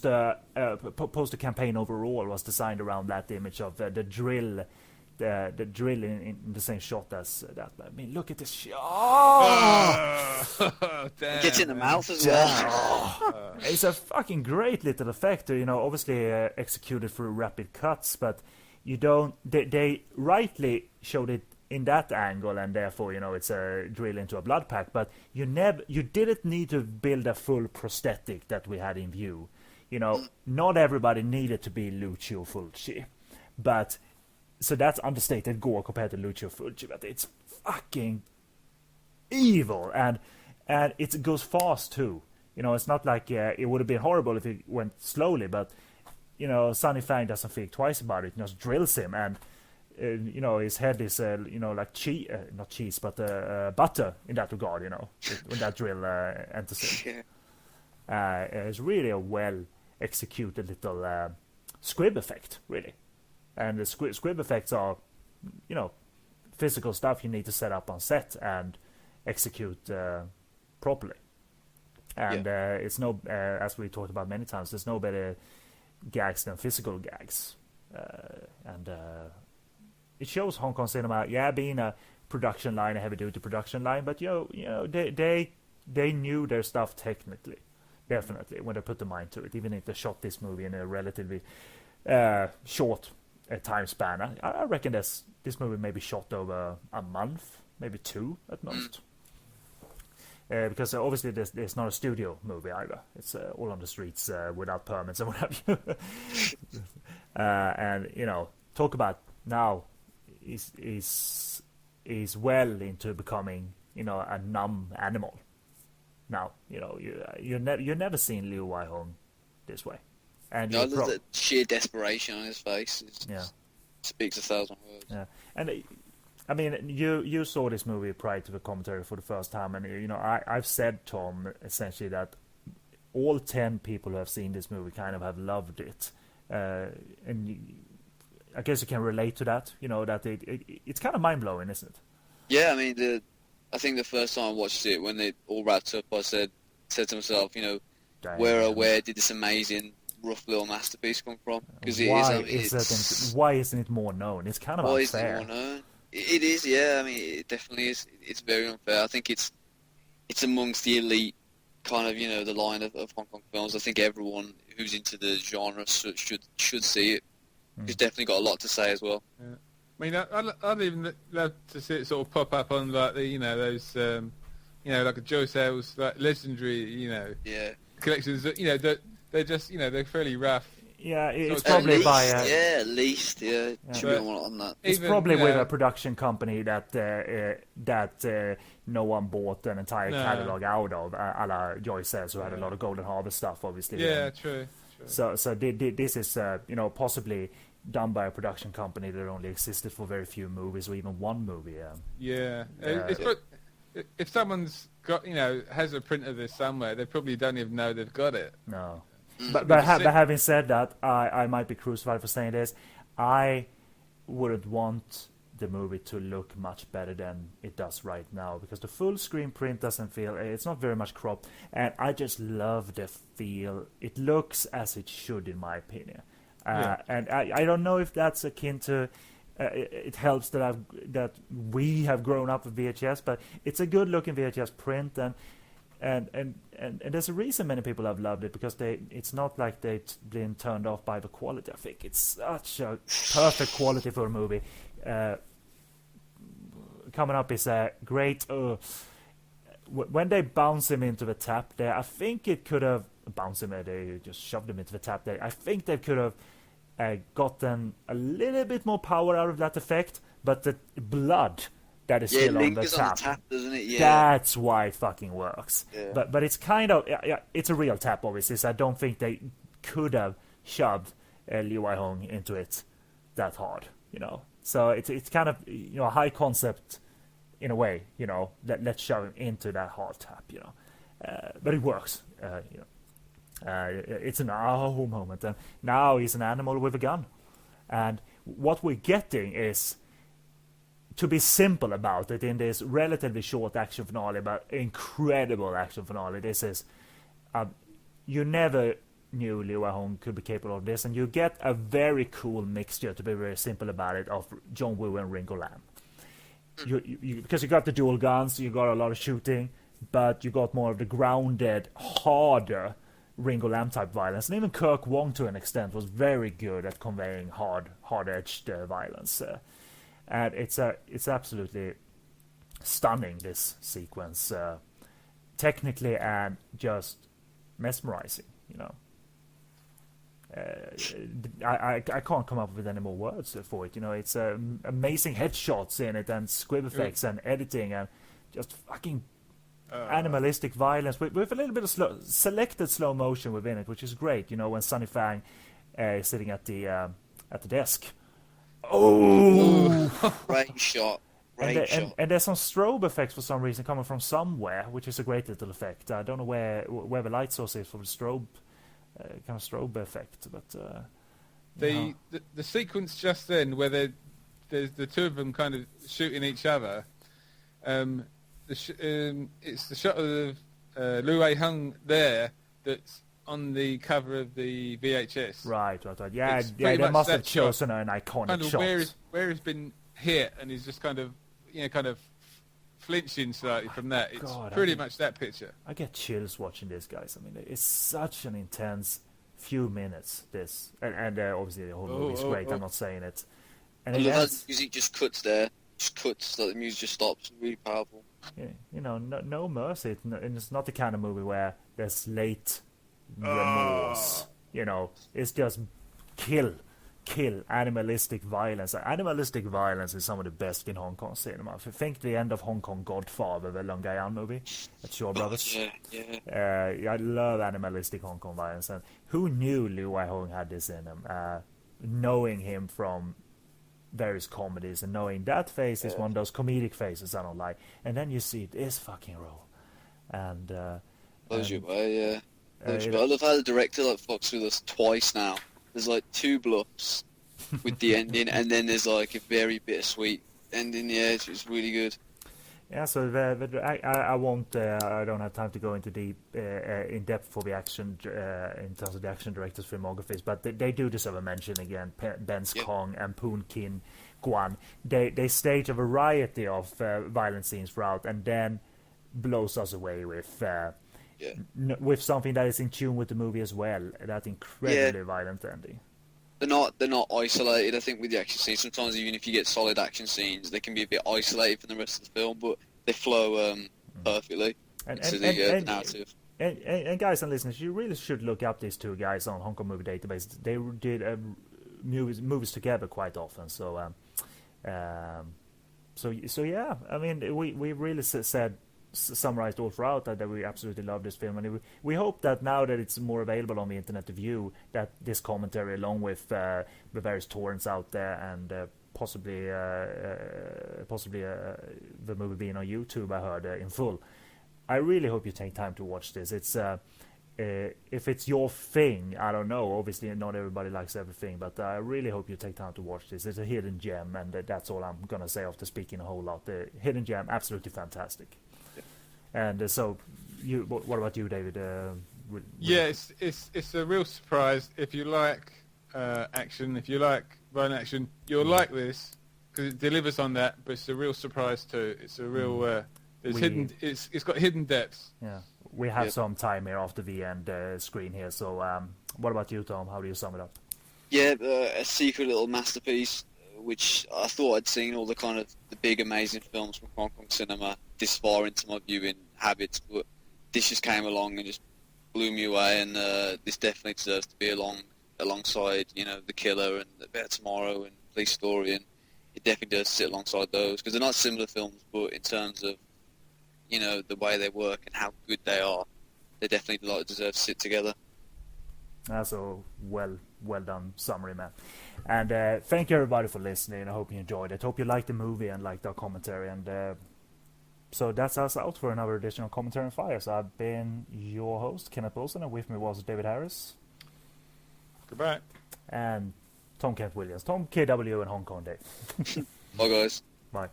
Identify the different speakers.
Speaker 1: poster campaign overall was designed around that image of the drill. The drill in the same shot as that. I mean, look at this shot.
Speaker 2: Oh, damn,
Speaker 3: Gets in the mouth as
Speaker 1: well.
Speaker 3: well.
Speaker 1: It's a fucking great little effect. Obviously executed through rapid cuts, but you don't. They rightly showed it in that angle, and therefore it's a drill into a blood pack. But you didn't need to build a full prosthetic that we had in view. Not everybody needed to be Lucio Fulci, but. So that's understated gore compared to Lucio Fulci, but it's fucking evil, and it goes fast too. It's not like it would have been horrible if it went slowly, but Sonny Fang doesn't think twice about it. Just drills him, and his head is like cheese, not cheese, but butter in that regard. When that drill enters him. It's really a well executed little squib effect, really. And the squib effects are, physical stuff you need to set up on set and execute properly. And it's no, as we talked about many times, there's no better gags than physical gags. And it shows Hong Kong cinema, being a production line, a heavy-duty production line, but they knew their stuff technically, definitely, when they put the mind to it. Even if they shot this movie in a relatively short time span. I reckon this movie may be shot over a month, maybe 2 at most. Because obviously there's not a studio movie either. It's all on the streets without permits and what have you. And talk about now is well into becoming a numb animal. Now you're never seen Liu Weihong this way. And
Speaker 3: there's the sheer desperation on his face. Speaks 1,000 words.
Speaker 1: Yeah, and I mean, you saw this movie prior to the commentary for the first time, and I've said, Tom, essentially that all 10 people who have seen this movie kind of have loved it, and I guess you can relate to that. That it's kind of mind blowing, isn't it?
Speaker 3: Yeah, I mean, I think the first time I watched it, when it all wrapped up, I said to myself, where did this amazing rough little masterpiece come from? Because
Speaker 1: why isn't it more known? It's kind of unfair. Why isn't it more known?
Speaker 3: It is, yeah. I mean, it definitely is. It's very unfair. I think it's amongst the elite kind of the line of Hong Kong films. I think everyone who's into the genre should see it. It's definitely got a lot to say as well.
Speaker 2: Yeah. I mean, I'd even love to see it sort of pop up on like those like a Joe Sales like legendary collections. They're just, they're fairly rough.
Speaker 1: Yeah, it's probably
Speaker 3: at least. Should be on that.
Speaker 1: It's probably with a production company that no one bought an entire catalog out of, a la Joy Says, who had a lot of Golden Harvest stuff, obviously.
Speaker 2: Yeah, true.
Speaker 1: So this is possibly done by a production company that only existed for very few movies, or even one movie.
Speaker 2: If someone's got has a print of this somewhere, they probably don't even know they've got it.
Speaker 1: No. But having said that, I might be crucified for saying this. I wouldn't want the movie to look much better than it does right now, because the full screen print doesn't feel, it's not very much cropped, and I just love the feel. It looks as it should, in my opinion. And I don't know if that's akin to it helps that we have grown up with VHS, but it's a good looking VHS print, and there's a reason many people have loved it, because it's not like they've been turned off by the quality. I think it's such a perfect quality for a movie. Coming up is a great when they bounce him into the tap there. I think it could have bounced him. They just shoved him into the tap there. I think they could have gotten a little bit more power out of that effect, but the blood that is still on the tap,
Speaker 3: doesn't it?
Speaker 1: That's why it fucking works. But it's kind of it's a real tap, obviously, so I don't think they could have shoved Liu Weihong into it that hard, so it's kind of a high concept in a way, let's shove him into that hard tap, but it works. It's an oh moment, and now he's an animal with a gun, and what we're getting is, to be simple about it, in this relatively short action finale, but incredible action finale, this is you never knew Liu Hong could be capable of this, and you get a very cool mixture, to be very simple about it, of John Woo and Ringo Lam. Because you got the dual guns, you got a lot of shooting, but you got more of the grounded, harder Ringo Lam type violence. And even Kirk Wong, to an extent, was very good at conveying hard-edged violence. And it's absolutely stunning, this sequence, technically and just mesmerizing. I can't come up with any more words for it. It's amazing headshots in it, and squib effects and editing, and just fucking animalistic violence with a little bit of selected slow motion within it, which is great. When Sonny Fang is sitting at the desk. Oh,
Speaker 3: great shot.
Speaker 1: And there's some strobe effects for some reason coming from somewhere, which is a great little effect. I don't know where the light source is for the strobe. Kind of strobe effect, but
Speaker 2: the sequence just then where there's the two of them kind of shooting each other. It's the shot of Liu Hung there that's on the cover of the VHS.
Speaker 1: Right. Yeah, they must have chosen an iconic
Speaker 2: kind of
Speaker 1: shot.
Speaker 2: Where he's been hit, and he's just kind of flinching slightly from that. It's pretty much that picture.
Speaker 1: I get chills watching this, guys. I mean, it's such an intense few minutes, this. And obviously the whole movie is great, I'm not saying it. And
Speaker 3: I love how the music just cuts there. Just cuts, like the music just stops. Really powerful.
Speaker 1: Yeah, no mercy. And it's not the kind of movie where there's late remorse. It's just kill animalistic violence. Animalistic violence is some of the best in Hong Kong cinema. I think the end of Hong Kong Godfather, the Long Gaian movie, at Shaw Brothers. I love animalistic Hong Kong violence. And who knew Liu Hong had this in him? Knowing him from various comedies and knowing that face is one of those comedic faces I don't like. And then you see this fucking role. And
Speaker 3: blows you away, I love how the director fucks with us twice now. There's two bluffs with the ending, and then there's a very bittersweet ending. Yeah, it's really good.
Speaker 1: Yeah, so I won't. I don't have time to go into deep in depth for the action in terms of the action director's filmographies, but they do deserve a mention again. Ben Kong and Poon Kin Guan. They stage a variety of violent scenes throughout, and then blows us away with. With something that is in tune with the movie as well, that incredibly violent ending.
Speaker 3: They're not isolated. I think with the action scenes, sometimes even if you get solid action scenes, they can be a bit isolated from the rest of the film, but they flow perfectly into the narrative.
Speaker 1: And guys and listeners, you really should look up these two guys on Hong Kong Movie Database. They did movies together quite often. So yeah. I mean, we really summarized all throughout that we absolutely love this film, and we hope that now that it's more available on the internet to view, that this commentary, along with the various torrents out there, and possibly the movie being on YouTube, I heard in full. I really hope you take time to watch this. It's if it's your thing, I don't know. Obviously, not everybody likes everything, but I really hope you take time to watch this. It's a hidden gem, and that's all I'm gonna say after speaking a whole lot. The hidden gem, absolutely fantastic. And so, what about you, David?
Speaker 2: It's a real surprise. If you like action, if you like violent action, you'll like this because it delivers on that. But it's a real surprise too. It's a real It's got hidden depths.
Speaker 1: Yeah, we have some time here after the end screen here. So, what about you, Tom? How do you sum it up?
Speaker 3: Yeah, a secret little masterpiece, which I thought I'd seen all the kind of the big amazing films from Hong Kong cinema this far into my viewing habits, but this just came along and just blew me away, and this definitely deserves to be alongside, The Killer and The Better Tomorrow and Police Story, and it definitely does sit alongside those, because they're not similar films, but in terms of, the way they work and how good they are, they definitely deserve to sit together.
Speaker 1: That's a well done summary, man. And thank you everybody for listening. I hope you enjoyed it. Hope you liked the movie and liked our commentary. And so that's us out for another edition of Commentary on Fire. So I've been your host, Kenneth Wilson, and with me was David Harris.
Speaker 2: Goodbye.
Speaker 1: And Tom Kent Williams. Tom KW and Hong Kong Dave.
Speaker 3: Bye, guys.
Speaker 1: Bye.